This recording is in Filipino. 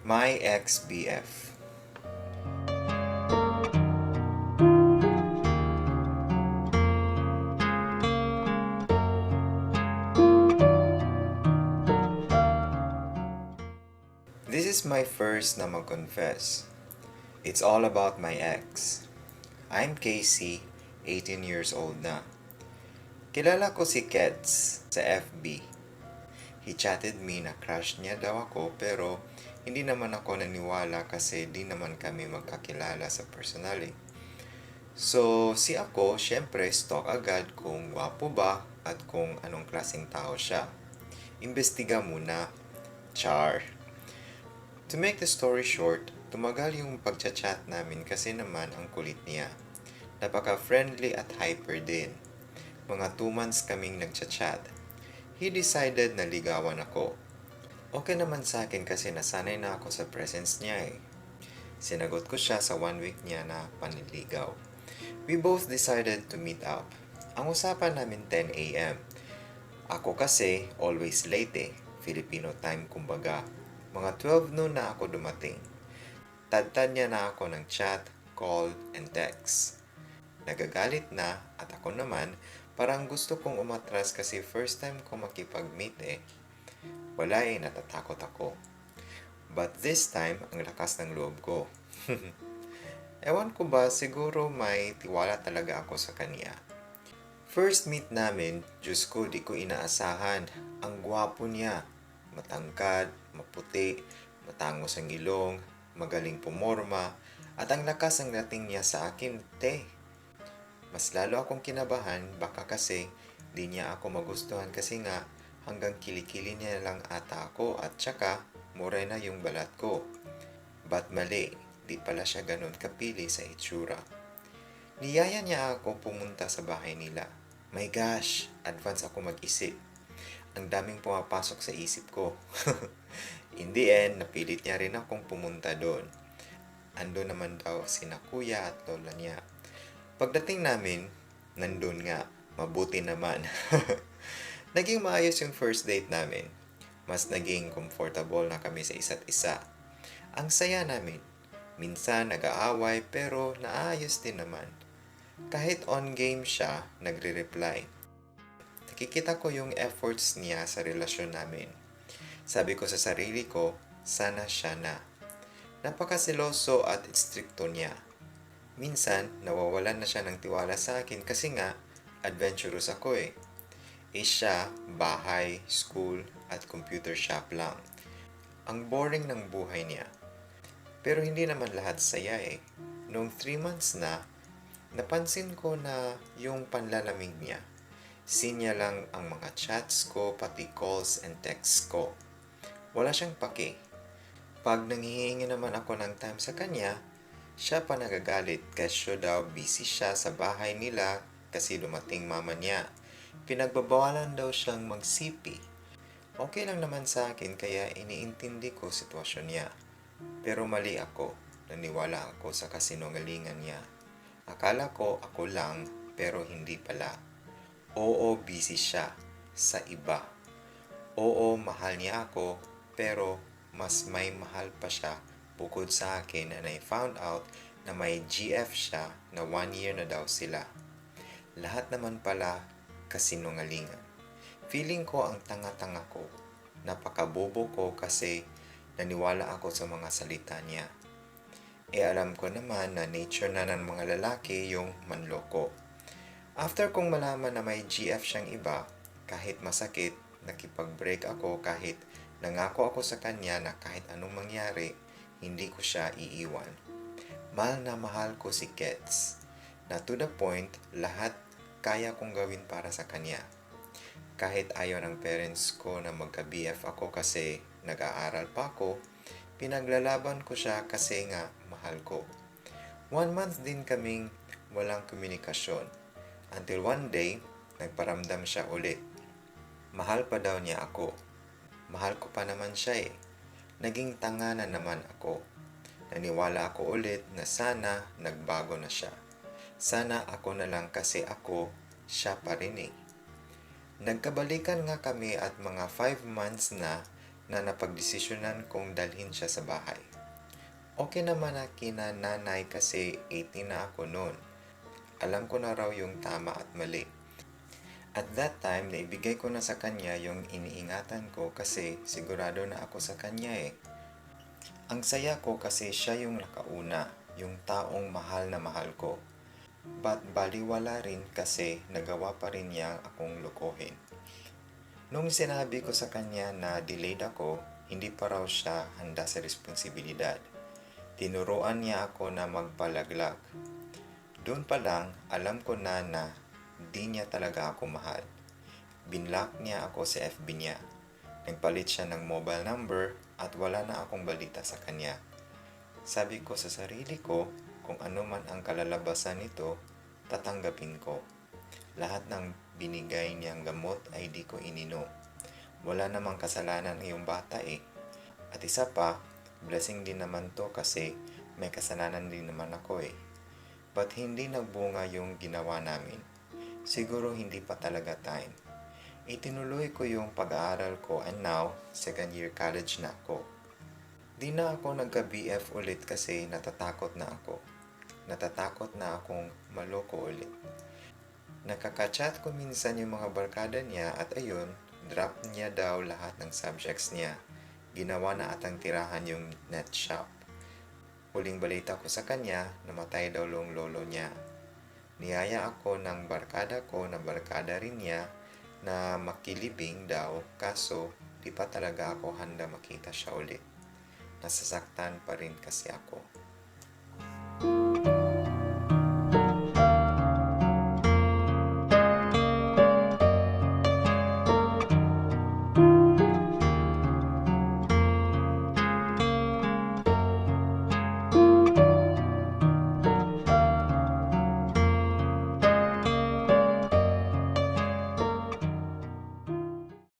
My ex-BF. This is my first na mag-confess. It's all about my ex. I'm Casey, 18 years old na. Kilala ko si Keds sa FB. He chatted me na crush niya daw ako pero hindi naman ako naniwala kasi di naman kami magkakilala sa personally. So, si ako, syempre, stalk agad kung gwapo ba at kung anong klaseng tao siya. Imbestiga muna. Char. To make the story short, tumagal yung pagchat-chat namin kasi naman ang kulit niya. Napaka-friendly at hyper din. Mga 2 months kaming nagchat-chat. He decided na ligawan ako. Okay naman sa akin kasi nasanay na ako sa presence niya eh. Sinagot ko siya sa 1 week niya na panliligaw. We both decided to meet up. Ang usapan namin 10 a.m. Ako kasi always late eh. Filipino time kumbaga. Mga 12 noon na ako dumating. Tadtad niya na ako ng chat, call, and text. Nagagalit na at ako naman parang gusto kong umatras kasi first time ko makipag-meet eh. Wala eh, natatakot ako. But this time, ang lakas ng loob ko. Ewan ko ba, siguro may tiwala talaga ako sa kanya. First meet namin, Diyos ko, di ko inaasahan. Ang gwapo niya. Matangkad, maputi, matangos ang ilong, magaling pumorma, at ang lakas ng dating niya sa akin, te. Mas lalo akong kinabahan, baka kasi di niya ako magustuhan kasi nga hanggang kilikili niya lang ata ako at saka mura na yung balat ko. But mali, di pala siya ganun kapili sa itsura. Niyaya niya ako pumunta sa bahay nila. My gosh, advance ako mag-isip. Ang daming pumapasok sa isip ko. In the end, napilit niya rin akong pumunta doon. Ando naman daw sina kuya at lola niya. Pagdating namin, nandun nga, mabuti naman. Naging maayos yung first date namin. Mas naging comfortable na kami sa isa't isa. Ang saya namin. Minsan nag-aaway pero naayos din naman. Kahit on game siya, nagre-reply. Nakikita ko yung efforts niya sa relasyon namin. Sabi ko sa sarili ko, sana siya na. Napakasiloso at stricto niya. Minsan, nawawalan na siya ng tiwala sa akin kasi nga, adventurous ako eh. Siya, bahay, school, at computer shop lang. Ang boring ng buhay niya. Pero hindi naman lahat saya eh. Noong 3 months na, napansin ko na yung panlalamig niya. Sinya lang ang mga chats ko, pati calls and texts ko. Wala siyang pake. Pag nanghihingi naman ako ng time sa kanya, siya pa nagagalit kasi daw busy siya sa bahay nila kasi dumating mama niya. Pinagbabawalan daw siyang magsipi. Okay lang naman sa akin kaya iniintindi ko sitwasyon niya. Pero mali ako. Naniwala ako sa kasinungalingan niya. Akala ko ako lang pero hindi pala. Oo, busy siya sa iba. Oo, mahal niya ako pero mas may mahal pa siya bukod sa akin and I found out na may GF siya na 1 year na daw sila. Lahat naman pala kasinungalingan. Feeling ko ang tanga-tanga ko. Napakabobo ko kasi naniwala ako sa mga salita niya. Alam ko naman na nature na ng mga lalaki yung manloko. After kong malaman na may GF siyang iba, kahit masakit, nakipag-break ako kahit nangako ako sa kanya na kahit anong mangyari, hindi ko siya iiwan. Mahal na mahal ko si Kets. Na to the point, lahat kaya kong gawin para sa kanya. Kahit ayaw ng parents ko na magka-BF ako kasi nag-aaral pa ako, pinaglalaban ko siya kasi nga mahal ko. 1 month din kaming walang komunikasyon. Until one day, nagparamdam siya ulit. Mahal pa daw niya ako. Mahal ko pa naman siya eh. Naging tanga na naman ako. Naniwala ako ulit na sana nagbago na siya. Sana ako na lang kasi ako, siya pa rin eh. Nagkabalikan nga kami at mga 5 months na na napagdesisyonan kong dalhin siya sa bahay. Okay naman na kina nanay kasi 18 na ako noon. Alam ko na raw yung tama at mali. At that time, naibigay ko na sa kanya yung iniingatan ko kasi sigurado na ako sa kanya eh. Ang saya ko kasi siya yung nakauna, yung taong mahal na mahal ko. But baliwala rin kasi nagawa pa rin niyang akong lokohin. Nung sinabi ko sa kanya na delayed ako, hindi pa raw siya handa sa responsibilidad. Tinuruan niya ako na magpalaglag. Doon pa lang, alam ko na di niya talaga ako mahal. Binlock niya ako sa FB niya. Nagpalit siya ng mobile number at wala na akong balita sa kanya. Sabi ko sa sarili ko, kung ano man ang kalalabasan nito, tatanggapin ko. Lahat ng binigay niyang gamot ay di ko ininom. Wala namang kasalanan yung bata eh. At isa pa, blessing din naman to kasi may kasalanan din naman ako eh. But hindi nagbunga yung ginawa namin. Siguro hindi pa talaga time. Itinuloy ko yung pag-aaral ko and now, second year college na ako. Di na ako nagka-BF ulit kasi natatakot na ako. Natatakot na akong maloko ulit. Nakaka-chat ko minsan yung mga barkada niya at ayun, drop niya daw lahat ng subjects niya. Ginawa na atang tirahan yung net shop. Huling balita ko sa kanya, namatay daw yung lolo niya. Niyaya ako ng barkada ko na barkada rin niya na makilibing daw kaso di pa talaga ako handa makita siya ulit. Nasasaktan pa rin kasi ako.